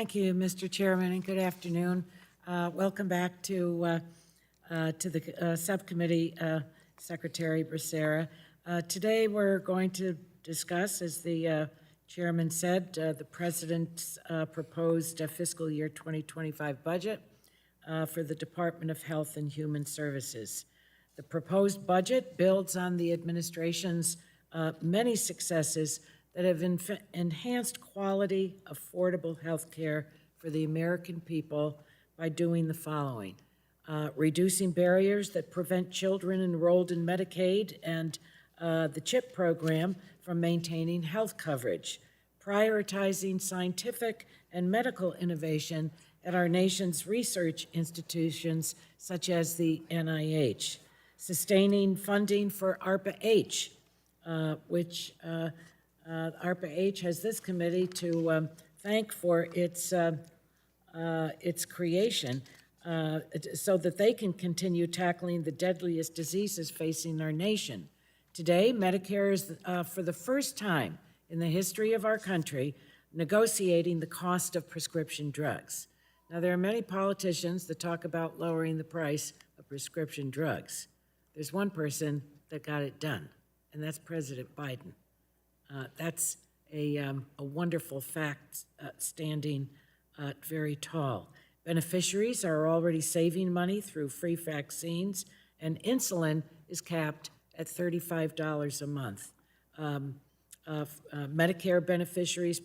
Thank you, Mr. Chairman, and good afternoon. Welcome back to the subcommittee, Secretary Becerra. Today we're going to discuss, as the chairman said, the president's proposed fiscal year 2025 budget for the Department of Health and Human Services. The proposed budget builds on the administration's many successes that have enhanced quality, affordable health care for the American people by doing the following: reducing barriers that prevent children enrolled in Medicaid and the CHIP program from maintaining health coverage, prioritizing scientific and medical innovation at our nation's research institutions such as the NIH, sustaining funding for ARPA-H, which ARPA-H has this committee to thank for its creation so that they can continue tackling the deadliest diseases facing our nation. Today, Medicare is, for the first time in the history of our country, negotiating the cost of prescription drugs. Now, there are many politicians that talk about lowering the price of prescription drugs. There's one person that got it done, and that's President Biden. That's a wonderful fact, standing very tall. Beneficiaries are already saving money through free vaccines, and insulin is capped at $35 a month. Medicare beneficiaries'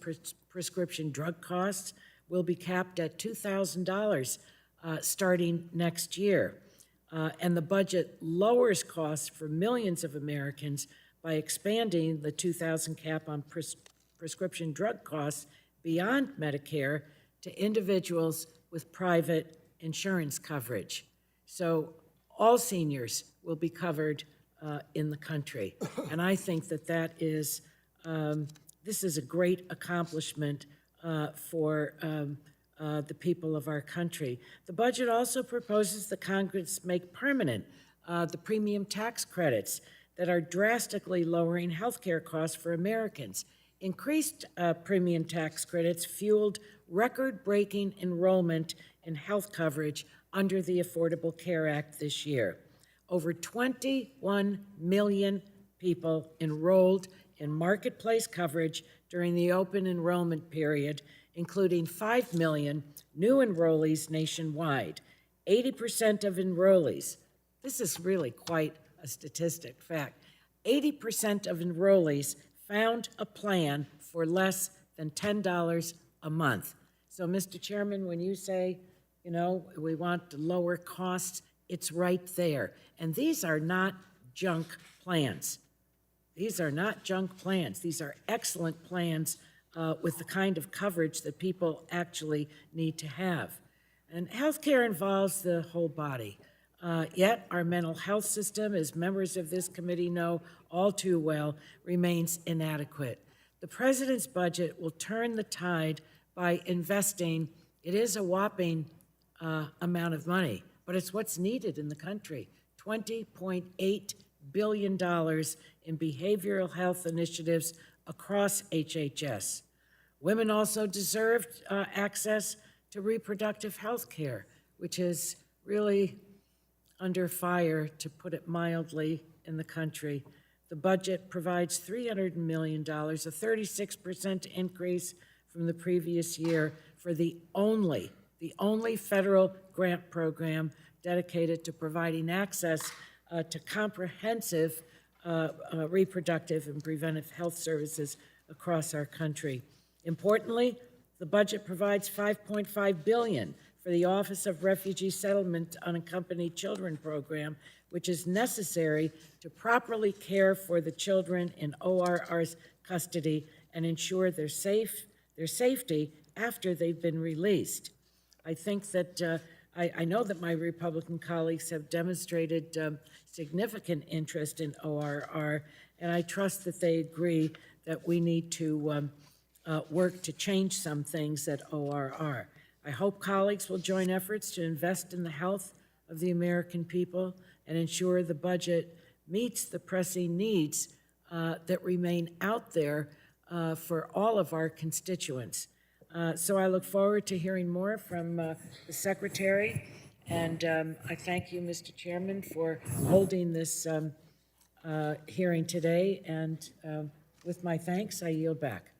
prescription drug costs will be capped at $2,000 starting next year. And the budget lowers costs for millions of Americans by expanding the $2,000 cap on prescription drug costs beyond Medicare to individuals with private insurance coverage. So all seniors will be covered in the country. And I think that that is, this is a great accomplishment for the people of our country. The budget also proposes that Congress make permanent the premium tax credits that are drastically lowering health care costs for Americans. Increased premium tax credits fueled record-breaking enrollment in health coverage under the Affordable Care Act this year. Over 21 million people enrolled in marketplace coverage during the open enrollment period, including 5 million new enrollees nationwide. 80% of enrollees, this is really quite a statistic fact, 80% of enrollees found a plan for less than $10 a month. So, Mr. Chairman, when you say, you know, we want to lower costs, it's right there. And these are not junk plans. These are not junk plans. These are excellent plans with the kind of coverage that people actually need to have. And healthcare involves the whole body. Yet our mental health system, as members of this committee know all too well, remains inadequate. The president's budget will turn the tide by investing, it is a whopping amount of money, but it's what's needed in the country, $20.8 billion in behavioral health initiatives across HHS. Women also deserve access to reproductive health care, which is really under fire, to put it mildly, in the country. The budget provides $300 million, a 36% increase from the previous year for the only federal grant program dedicated to providing access to comprehensive reproductive and preventive health services across our country. Importantly, the budget provides $5.5 billion for the Office of Refugee Settlement Unaccompanied Children program, which is necessary to properly care for the children in ORR's custody and ensure their safety after they've been released. I think that I know that my Republican colleagues have demonstrated significant interest in ORR, and I trust that they agree that we need to work to change some things at ORR. I hope colleagues will join efforts to invest in the health of the American people and ensure the budget meets the pressing needs that remain out there for all of our constituents. So I look forward to hearing more from the Secretary, and I thank you, Mr. Chairman, for holding this hearing today, and with my thanks, I yield back.